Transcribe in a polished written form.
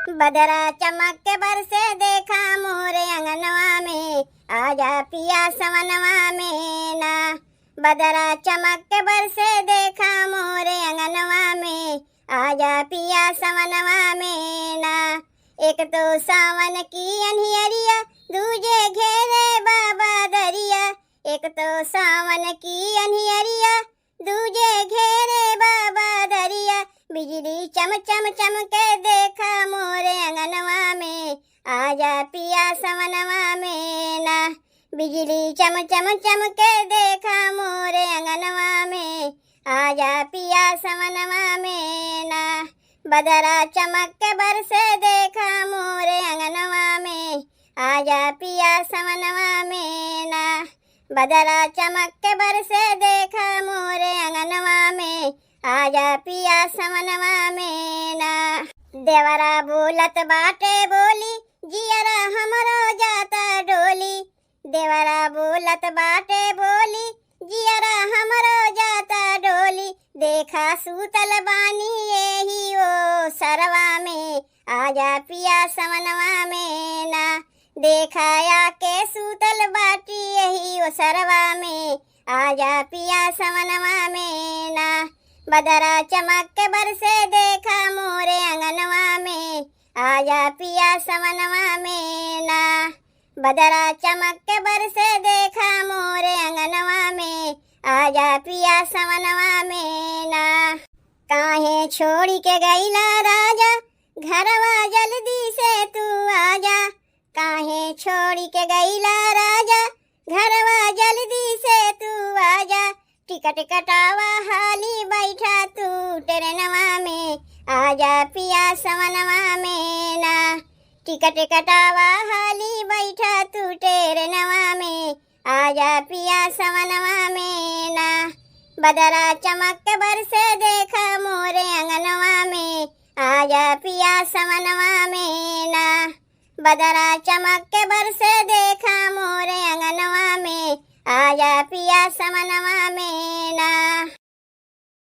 बदरा चमक के बरसे देखा मोरे अंगनवा में, आजा पिया सवनवा में ना। बदरा चमक के बरसे देखा मोरे अंगनवा में, आजा पिया सवनवा में ना। एक तो सावन की अनहियरिया, दूजे घेरे बाबा दरिया। एक तो सावन की अनहियरिया, दूजे घेरे बाबा दरिया। बिजली चम चम चम के देखा मोरे अंगनवा में, आजा पिया सवनवा में ना। बिजली चम चम चम के देखा मोरे अंगनवा में, आजा पिया सवनवा में ना। बदरा चमक के बरसे देखा मोरे अंगनवा में, आजा पिया सवनवा में ना। बदरा चमक के बरसे देखा मोरे अंगनवा में, आजा पिया सवनवा में ना। देवरा बोलत बाटे बोली, जियरा हमरो जाता डोली। देवरा बोलत बाटे बोली, जियरा हमरो जाता डोली। देखा सूतल बानी यही ओ सरवा में, आजा पिया सवनवा में ना। देखाया के सूतल बाटी यही ओ सरवा में, आजा पिया सवनवा में ना। बदरा चमक के बरसे देखा मोरे अंगनवा में, आजा पिया सवनवा में ना। बदरा चमक के बरसे देखा मोरे अंगनवा में, आजा पिया सवनवा में ना। काहे छोड़ी के गईला राजा, घरवा जल्दी से तू आजा। काहे छोड़ी के गईला राजा, घरवा जल्दी से तू आजा। टिकट कटावा हाली बैठा तू ट्रेनवा में, आजा पिया सवनवा में ना। टिकट कटावा हाली बैठा तू ट्रेनवा में, आजा पिया सवनवा में ना। बदरा चमक के बरसे देखा मोरे अंगनवा में, आजा पिया सवनवा में ना। बदरा चमक के बरसे देखा मोरे अंगनवा में, आजा पिया सवनवा में ना।